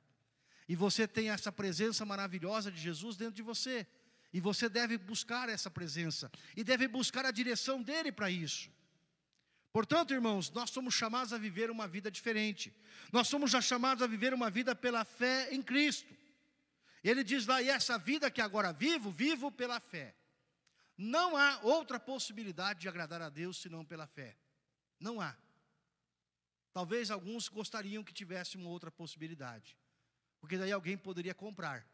E você tem essa presença maravilhosa de Jesus dentro de você. E você deve buscar essa presença. E deve buscar a direção dele para isso. Portanto, irmãos, nós somos chamados a viver uma vida diferente. Nós somos já chamados a viver uma vida pela fé em Cristo. Ele diz lá, e essa vida que agora vivo, vivo pela fé. Não há outra possibilidade de agradar a Deus senão pela fé. Não há. Talvez alguns gostariam que tivesse uma outra possibilidade. Porque daí alguém poderia comprar.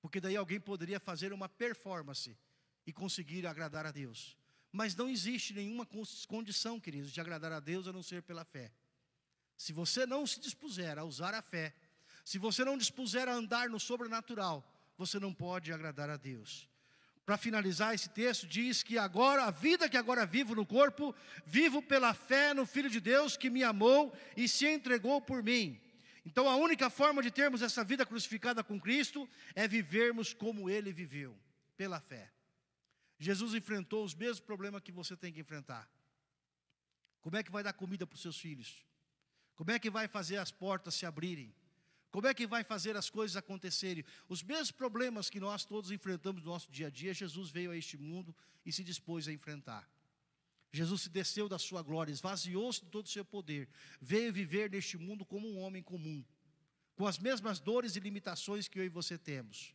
Porque daí alguém poderia fazer uma performance e conseguir agradar a Deus. Mas não existe nenhuma condição, queridos, de agradar a Deus a não ser pela fé. Se você não se dispuser a usar a fé, se você não dispuser a andar no sobrenatural, você não pode agradar a Deus. Para finalizar esse texto, diz que agora, a vida que agora vivo no corpo, vivo pela fé no Filho de Deus que me amou e se entregou por mim. Então a única forma de termos essa vida crucificada com Cristo é vivermos como Ele viveu, pela fé. Jesus enfrentou os mesmos problemas que você tem que enfrentar. Como é que vai dar comida para os seus filhos? Como é que vai fazer as portas se abrirem? Como é que vai fazer as coisas acontecerem? Os mesmos problemas que nós todos enfrentamos no nosso dia a dia, Jesus veio a este mundo e se dispôs a enfrentar. Jesus se desceu da sua glória, esvaziou-se de todo o seu poder, veio viver neste mundo como um homem comum, com as mesmas dores e limitações que eu e você temos,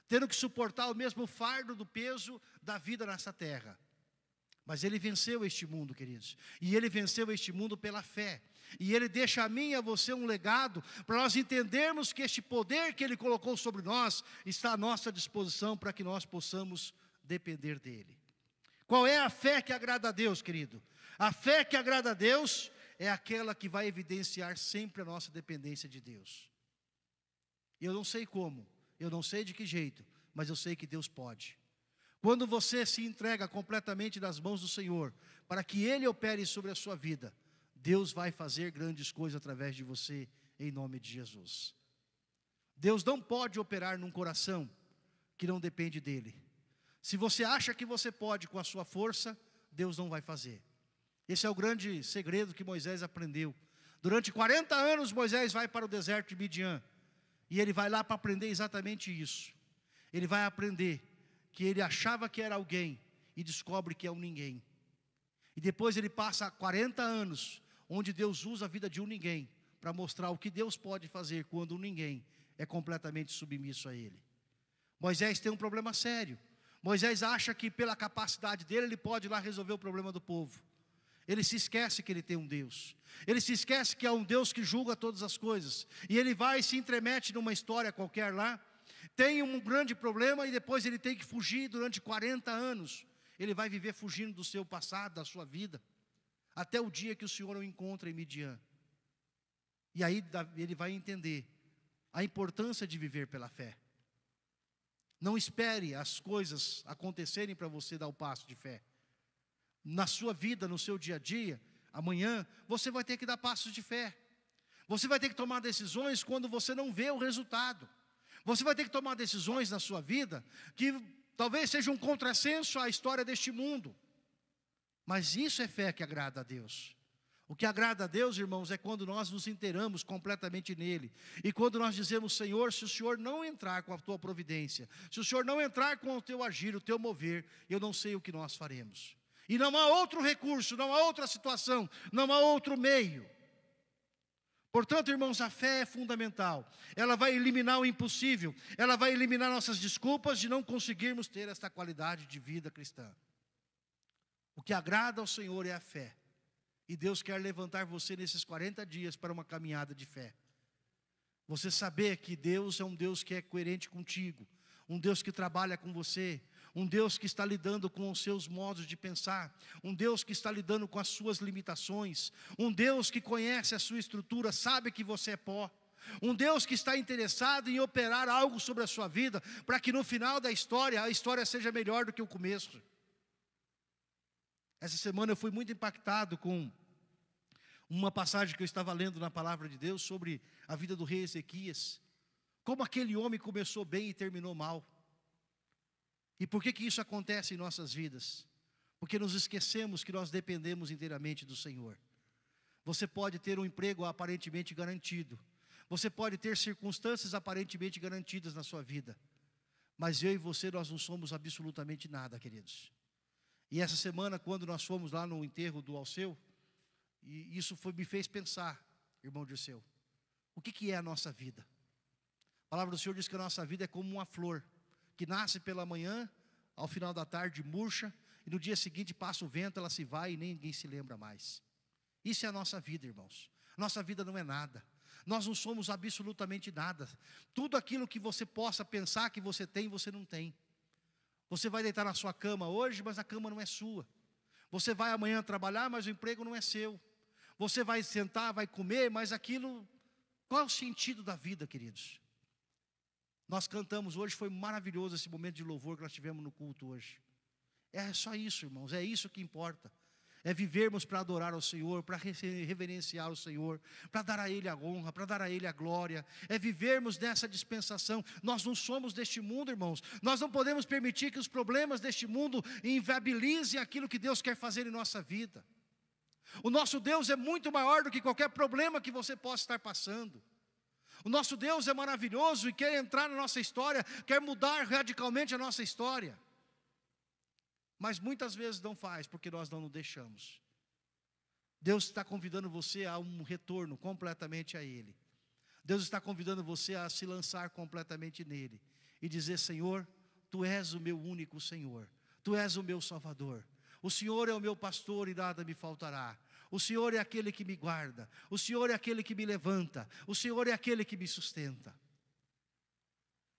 tendo que suportar o mesmo fardo do peso da vida nessa terra. Mas Ele venceu este mundo, queridos, e Ele venceu este mundo pela fé. E Ele deixa a mim e a você um legado, para nós entendermos que este poder que Ele colocou sobre nós, está à nossa disposição, para que nós possamos depender dEle. Qual é a fé que agrada a Deus, querido? A fé que agrada a Deus é aquela que vai evidenciar sempre a nossa dependência de Deus. Eu não sei como, eu não sei de que jeito, mas eu sei que Deus pode. Quando você se entrega completamente nas mãos do Senhor, para que Ele opere sobre a sua vida, Deus vai fazer grandes coisas através de você, em nome de Jesus. Deus não pode operar num coração que não depende dEle. Se você acha que você pode com a sua força, Deus não vai fazer. Esse é o grande segredo que Moisés aprendeu. Durante 40 anos Moisés vai para o deserto de Midian, e ele vai lá para aprender exatamente isso. Ele vai aprender que ele achava que era alguém, e descobre que é um ninguém. E depois ele passa 40 anos, onde Deus usa a vida de um ninguém, para mostrar o que Deus pode fazer quando um ninguém é completamente submisso a Ele. Moisés tem um problema sério. Moisés acha que pela capacidade dele, ele pode ir lá resolver o problema do povo. Ele se esquece que ele tem um Deus. Ele se esquece que há um Deus que julga todas as coisas. E ele vai e se intromete numa história qualquer lá, tem um grande problema e depois ele tem que fugir durante 40 anos. Ele vai viver fugindo do seu passado, da sua vida. até o dia que o Senhor o encontra em Midian. E aí ele vai entender a importância de viver pela fé. Não espere as coisas acontecerem para você dar o passo de fé. Na sua vida, no seu dia a dia, amanhã, você vai ter que dar passos de fé. Você vai ter que tomar decisões quando você não vê o resultado. Você vai ter que tomar decisões na sua vida que talvez seja um contrassenso à história deste mundo. Mas isso é fé que agrada a Deus. O que agrada a Deus, irmãos, é quando nós nos inteiramos completamente nele. E quando nós dizemos, Senhor, se o Senhor não entrar com a tua providência, se o Senhor não entrar com o teu agir, o teu mover, eu não sei o que nós faremos. E não há outro recurso, não há outra situação, não há outro meio. Portanto, irmãos, a fé é fundamental. Ela vai eliminar o impossível. Ela vai eliminar nossas desculpas de não conseguirmos ter esta qualidade de vida cristã. O que agrada ao Senhor é a fé. E Deus quer levantar você nesses 40 dias para uma caminhada de fé. Você saber que Deus é um Deus que é coerente contigo. Um Deus que trabalha com você. Um Deus que está lidando com os seus modos de pensar. Um Deus que está lidando com as suas limitações. Um Deus que conhece a sua estrutura, sabe que você é pó. Um Deus que está interessado em operar algo sobre a sua vida, para que no final da história, a história seja melhor do que o começo. Essa semana eu fui muito impactado com uma passagem que eu estava lendo na palavra de Deus sobre a vida do rei Ezequias. Como aquele homem começou bem e terminou mal. E por que isso acontece em nossas vidas? Porque nos esquecemos que nós dependemos inteiramente do Senhor. Você pode ter um emprego aparentemente garantido. Você pode ter circunstâncias aparentemente garantidas na sua vida. Mas eu e você, nós não somos absolutamente nada, queridos. E essa semana, quando nós fomos lá no enterro do Alceu, e isso me fez pensar, irmão Dirceu, o que é a nossa vida? A palavra do Senhor diz que a nossa vida é como uma flor, que nasce pela manhã, ao final da tarde murcha, e no dia seguinte passa o vento, ela se vai e ninguém se lembra mais. Isso é a nossa vida, irmãos. Nossa vida não é nada. Nós não somos absolutamente nada. Tudo aquilo que você possa pensar que você tem, você não tem. Você vai deitar na sua cama hoje, mas a cama não é sua. Você vai amanhã trabalhar, mas o emprego não é seu. Você vai sentar, vai comer, mas aquilo... Qual é o sentido da vida, queridos? Nós cantamos hoje, foi maravilhoso esse momento de louvor que nós tivemos no culto hoje. É só isso, irmãos, é isso que importa. É vivermos para adorar ao Senhor, para reverenciar o Senhor, para dar a Ele a honra, para dar a Ele a glória. É vivermos nessa dispensação. Nós não somos deste mundo, irmãos. Nós não podemos permitir que os problemas deste mundo inviabilizem aquilo que Deus quer fazer em nossa vida. O nosso Deus é muito maior do que qualquer problema que você possa estar passando. O nosso Deus é maravilhoso e quer entrar na nossa história, quer mudar radicalmente a nossa história. Mas muitas vezes não faz, porque nós não nos deixamos. Deus está convidando você a um retorno completamente a Ele. Deus está convidando você a se lançar completamente nele. E dizer, Senhor, Tu és o meu único Senhor. Tu és o meu Salvador. O Senhor é o meu pastor e nada me faltará. O Senhor é aquele que me guarda. O Senhor é aquele que me levanta. O Senhor é aquele que me sustenta.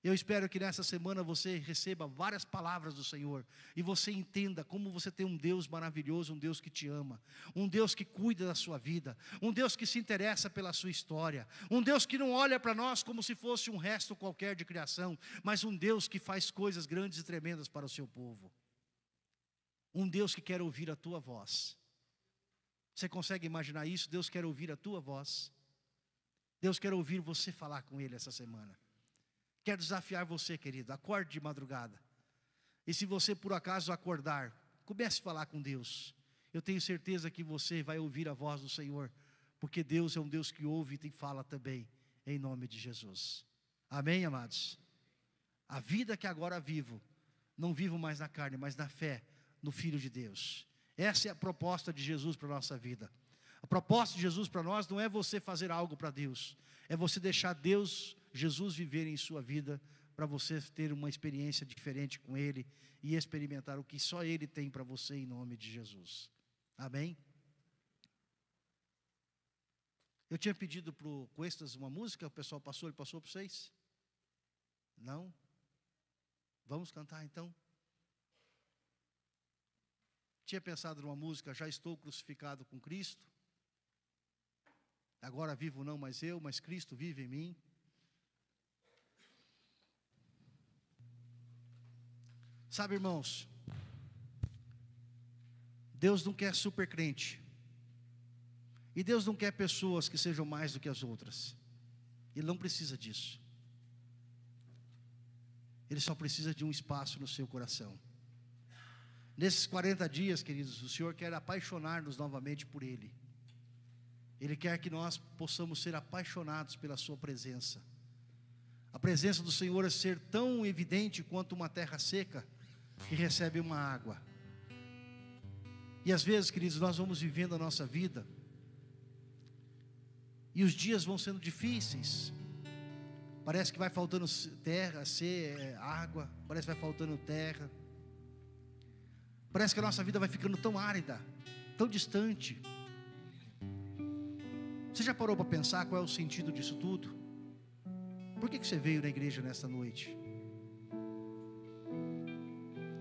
Eu espero que nessa semana você receba várias palavras do Senhor. E você entenda como você tem um Deus maravilhoso, um Deus que te ama. Um Deus que cuida da sua vida. Um Deus que se interessa pela sua história. Um Deus que não olha para nós como se fosse um resto qualquer de criação. Mas um Deus que faz coisas grandes e tremendas para o seu povo. Um Deus que quer ouvir a tua voz. Você consegue imaginar isso? Deus quer ouvir a tua voz. Deus quer ouvir você falar com Ele essa semana. Quero desafiar você, querido, acorde de madrugada. E se você por acaso acordar, comece a falar com Deus. Eu tenho certeza que você vai ouvir a voz do Senhor, porque Deus é um Deus que ouve e fala também, em nome de Jesus. Amém, amados? A vida que agora vivo, não vivo mais na carne, mas na fé, no Filho de Deus. Essa é a proposta de Jesus para a nossa vida. A proposta de Jesus para nós não é você fazer algo para Deus, é você deixar Deus, Jesus viver em sua vida, para você ter uma experiência diferente com Ele e experimentar o que só Ele tem para você em nome de Jesus. Amém? Eu tinha pedido para o Cuestas uma música, o pessoal passou, ele passou para vocês? Não? Vamos cantar então? Tinha pensado numa música, já estou crucificado com Cristo. Agora vivo não mais eu, mas Cristo vive em mim. Sabe, irmãos, Deus não quer super crente. E Deus não quer pessoas que sejam mais do que as outras. Ele não precisa disso. Ele só precisa de um espaço no seu coração. Nesses 40 dias, queridos, o Senhor quer apaixonar-nos novamente por Ele. Ele quer que nós possamos ser apaixonados pela sua presença. A presença do Senhor é ser tão evidente quanto uma terra seca que recebe uma água. E às vezes, queridos, nós vamos vivendo a nossa vida e os dias vão sendo difíceis. Parece que vai faltando terra, água, parece que vai faltando terra. Parece que a nossa vida vai ficando tão árida, tão distante. Você já parou para pensar qual é o sentido disso tudo? Por que você veio na igreja nesta noite?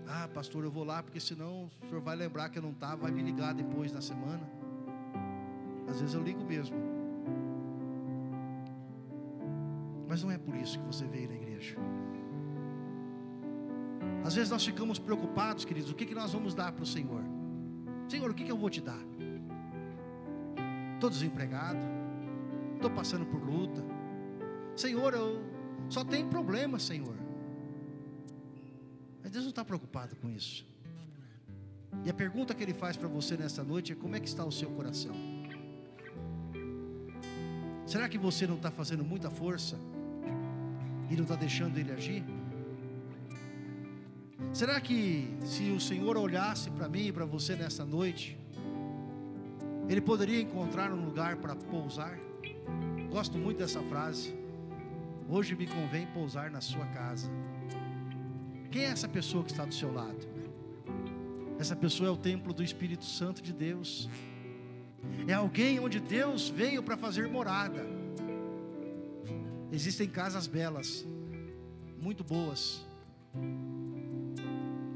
Ah, pastor, eu vou lá porque senão o senhor vai lembrar que eu não estava, vai me ligar depois na semana. Às vezes eu ligo mesmo. Mas não é por isso que você veio na igreja. Às vezes nós ficamos preocupados, queridos, o que nós vamos dar para o Senhor? Senhor, o que eu vou te dar? Estou desempregado, estou passando por luta. Senhor, eu só tenho problema, Senhor. Mas Deus não está preocupado com isso. E a pergunta que Ele faz para você nessa noite é: como é que está o seu coração? Será que você não está fazendo muita força e não está deixando Ele agir? Será que se o Senhor olhasse para mim e para você nessa noite, Ele poderia encontrar um lugar para pousar? Gosto muito dessa frase: hoje me convém pousar na sua casa. Quem é essa pessoa que está do seu lado? Essa pessoa é o templo do Espírito Santo de Deus. É alguém onde Deus veio para fazer morada. Existem casas belas, muito boas,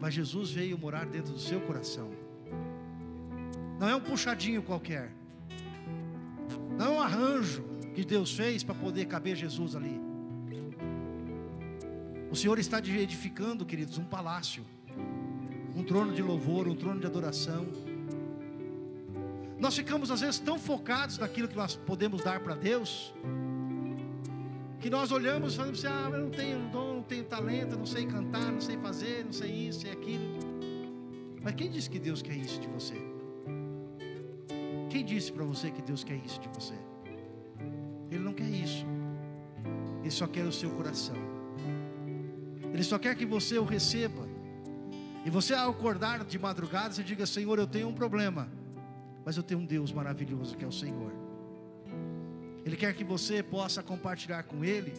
mas Jesus veio morar dentro do seu coração. Não é um puxadinho qualquer, não é um arranjo que Deus fez para poder caber Jesus ali. O Senhor está edificando, queridos, um palácio, um trono de louvor, um trono de adoração. Nós ficamos às vezes tão focados naquilo que nós podemos dar para Deus, que nós olhamos e falamos assim: ah, eu não tenho dom, não tenho talento, não sei cantar, não sei fazer, não sei isso e aquilo. Mas quem disse que Deus quer isso de você? Quem disse para você que Deus quer isso de você? Ele não quer isso. Ele só quer o seu coração. Ele só quer que você o receba. E você, ao acordar de madrugada, você diga: Senhor, eu tenho um problema, mas eu tenho um Deus maravilhoso que é o Senhor. Ele quer que você possa compartilhar com Ele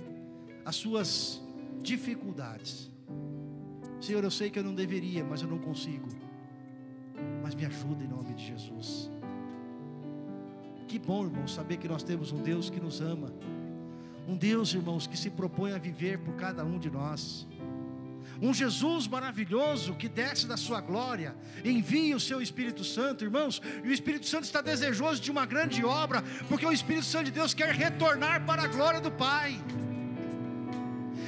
as suas dificuldades. Senhor, eu sei que eu não deveria, mas eu não consigo. Mas me ajuda em nome de Jesus. Que bom, irmãos, saber que nós temos um Deus que nos ama. Um Deus, irmãos, que se propõe a viver por cada um de nós. Um Jesus maravilhoso que desce da sua glória, envia o seu Espírito Santo, irmãos. E o Espírito Santo está desejoso de uma grande obra, porque o Espírito Santo de Deus quer retornar para a glória do Pai.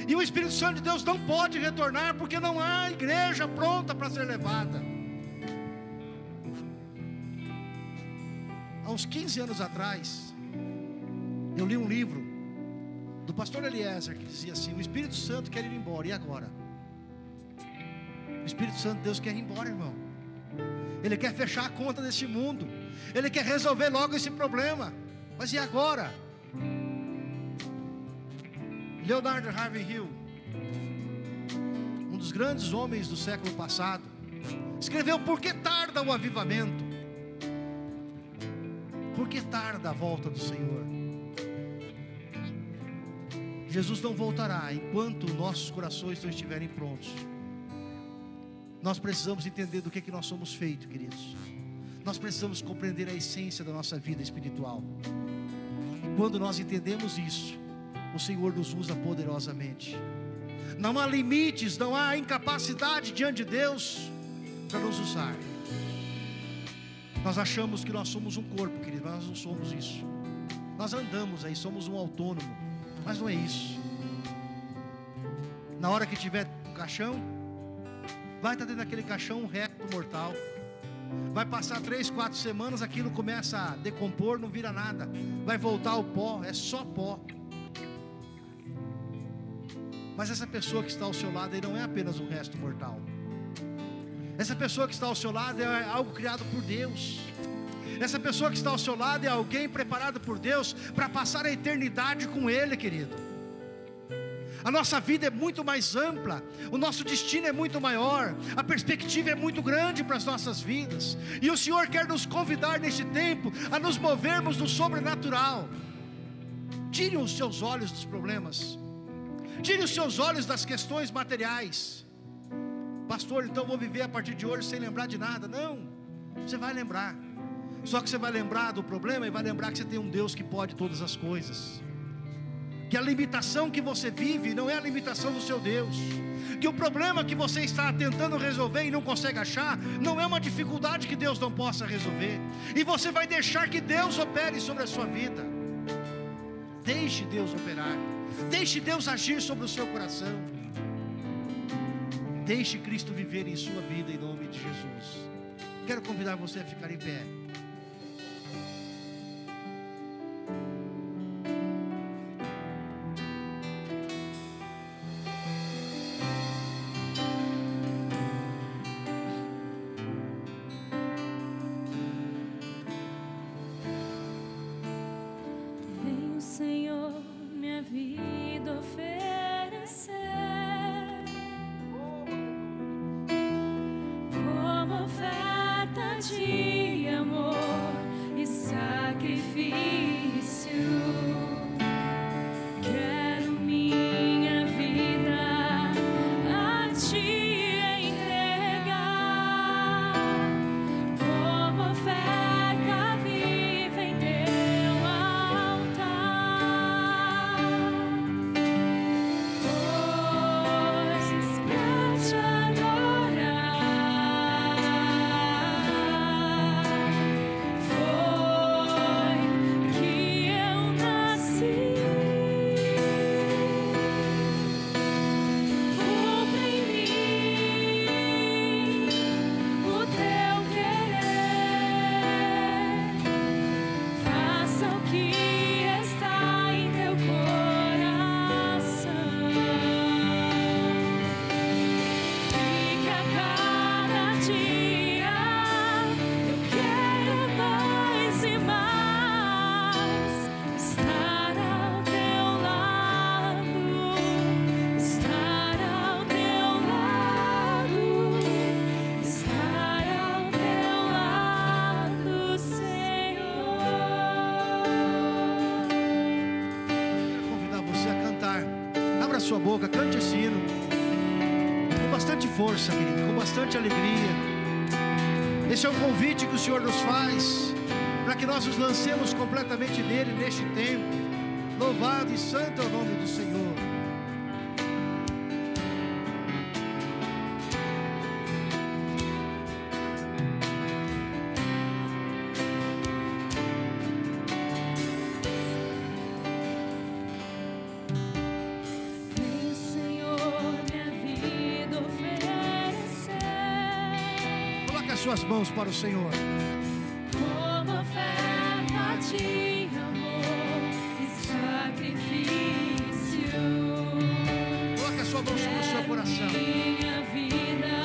E o Espírito Santo de Deus não pode retornar porque não há igreja pronta para ser levada. Há uns 15 anos atrás, eu li um livro do pastor Eliezer que dizia assim: o Espírito Santo quer ir embora, e agora? O Espírito Santo de Deus quer ir embora, irmão. Ele quer fechar a conta desse mundo. Ele quer resolver logo esse problema. Mas e agora? Leonard Ravenhill, um dos grandes homens do século passado, escreveu: por que tarda o avivamento? Por que tarda a volta do Senhor? Jesus não voltará enquanto nossos corações não estiverem prontos. Nós precisamos entender do que nós somos feitos, queridos. Nós precisamos compreender a essência da nossa vida espiritual. E quando nós entendemos isso, o Senhor nos usa poderosamente. Não há limites, não há incapacidade diante de Deus para nos usar. Nós achamos que nós somos um corpo, querido, mas nós não somos isso. Nós andamos aí, somos um autônomo, mas não é isso. Na hora que tiver o caixão, vai estar dentro daquele caixão um resto mortal. Vai passar 3, 4 semanas, aquilo começa a decompor, não vira nada, vai voltar ao pó, é só pó. Mas essa pessoa que está ao seu lado aí não é apenas um resto mortal. Essa pessoa que está ao seu lado é algo criado por Deus. Essa pessoa que está ao seu lado é alguém preparado por Deus para passar a eternidade com Ele, querido. A nossa vida é muito mais ampla, o nosso destino é muito maior, a perspectiva é muito grande para as nossas vidas. E o Senhor quer nos convidar neste tempo a nos movermos no sobrenatural. Tire os seus olhos dos problemas, tire os seus olhos das questões materiais. Pastor, então vou viver a partir de hoje sem lembrar de nada. Não, você vai lembrar. Só que você vai lembrar do problema e vai lembrar que você tem um Deus que pode todas as coisas. Que a limitação que você vive não é a limitação do seu Deus. Que o problema que você está tentando resolver e não consegue achar, não é uma dificuldade que Deus não possa resolver. E você vai deixar que Deus opere sobre a sua vida. Deixe Deus operar. Deixe Deus agir sobre o seu coração. Deixe Cristo viver em sua vida em nome de Jesus. Quero convidar você a ficar em pé. Vem o Senhor minha vida oferecer como oferta de amor e sacrifício. Quero minha vida a Ti entregar como oferta viva em Teu altar. Pois pra Te adorar foi que eu nasci. Cumpra em mim o Teu querer, faça o que está em Teu coração, e que a cada dia eu quero mais e mais estar ao Teu lado, estar ao Teu lado, estar ao Teu lado, Senhor. Quero convidar você a cantar. Abra sua boca, cante esse hino com bastante força, querido, com bastante alegria. Esse é o convite que o Senhor nos faz para que nós nos lancemos completamente nele neste tempo. Louvado e santo é o nome do Senhor. Vem o Senhor minha vida oferecer Coloque as suas mãos para o Senhor. como oferta de amor e sacrifício. Coloque a sua mão sobre o seu coração. Minha vida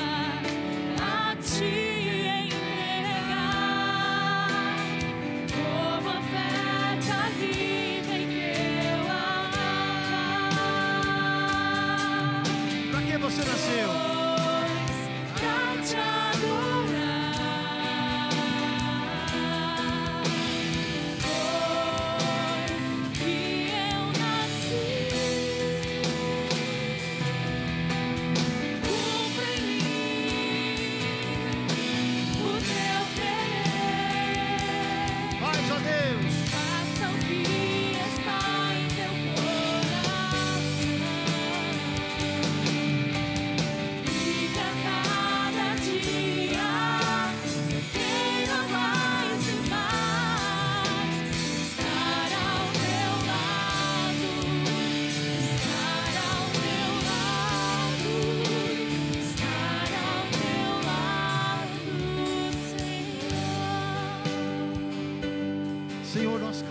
a Ti entregar como oferta viva em Teu altar. Para que você nasceu? Pra Te adorar foi que eu nasci.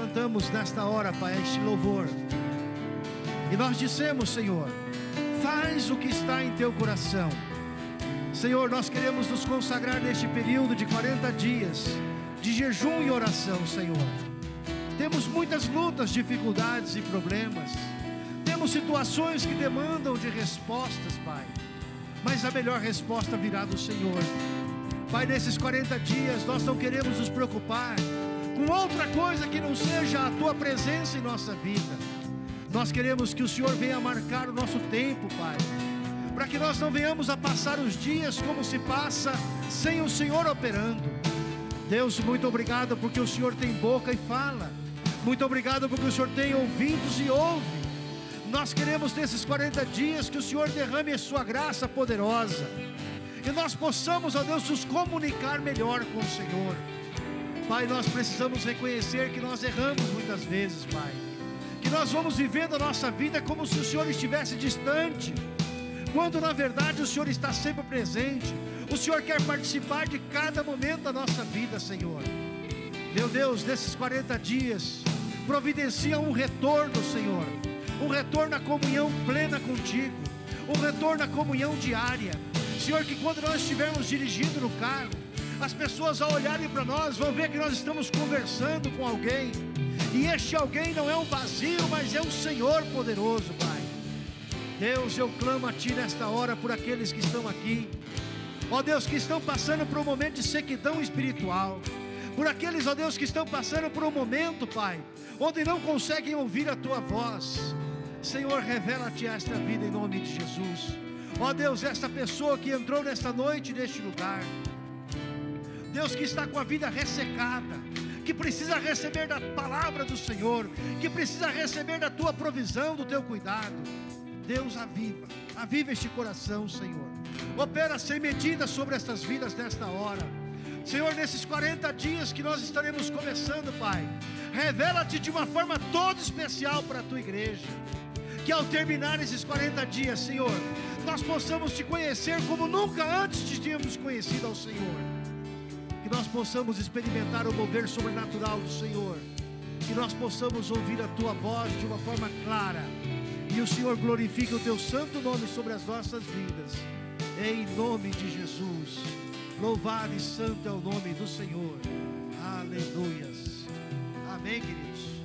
cantamos nesta hora, Pai, este louvor. E nós dissemos, Senhor, faz o que está em teu coração. Senhor, nós queremos nos consagrar neste período de 40 dias de jejum e oração, Senhor. Temos muitas lutas, dificuldades e problemas. Temos situações que demandam de respostas, Pai. Mas a melhor resposta virá do Senhor. Pai, nesses 40 dias nós não queremos nos preocupar com outra coisa que não seja a Tua presença em nossa vida. Nós queremos que o Senhor venha marcar o nosso tempo, Pai, para que nós não venhamos a passar os dias como se passa sem o Senhor operando. Deus, muito obrigado porque o Senhor tem boca e fala. Muito obrigado porque o Senhor tem ouvidos e ouve. Nós queremos nesses 40 dias que o Senhor derrame a sua graça poderosa, que nós possamos, ó Deus, nos comunicar melhor com o Senhor. Pai, nós precisamos reconhecer que nós erramos muitas vezes, Pai, que nós vamos vivendo a nossa vida como se o Senhor estivesse distante, quando na verdade o Senhor está sempre presente. O Senhor quer participar de cada momento da nossa vida, Senhor. Meu Deus, nesses 40 dias, providencia um retorno, Senhor, um retorno à comunhão plena contigo, um retorno à comunhão diária. Senhor, que quando nós estivermos dirigindo no carro, as pessoas ao olharem para nós vão ver que nós estamos conversando com alguém, e este alguém não é um vazio, mas é um Senhor poderoso, Pai. Deus, eu clamo a Ti nesta hora por aqueles que estão aqui, ó Deus, que estão passando por um momento de sequidão espiritual, por aqueles, ó Deus, que estão passando por um momento, Pai, onde não conseguem ouvir a Tua voz. Senhor, revela-te esta vida em nome de Jesus. Ó Deus, esta pessoa que entrou nesta noite, neste lugar, Deus, que está com a vida ressecada, que precisa receber da palavra do Senhor, que precisa receber da Tua provisão, do Teu cuidado. Deus, aviva este coração, Senhor. Opera sem medida sobre estas vidas nesta hora. Senhor, nesses 40 dias que nós estaremos começando, Pai, revela-te de uma forma toda especial para a Tua igreja. Que ao terminar esses 40 dias, Senhor, nós possamos Te conhecer como nunca antes Te tínhamos conhecido ao Senhor. Que nós possamos experimentar o mover sobrenatural do Senhor. Que nós possamos ouvir a Tua voz de uma forma clara. E o Senhor glorifique o Teu santo nome sobre as nossas vidas. Em nome de Jesus. Louvado e santo é o nome do Senhor. Aleluias. Amém, queridos.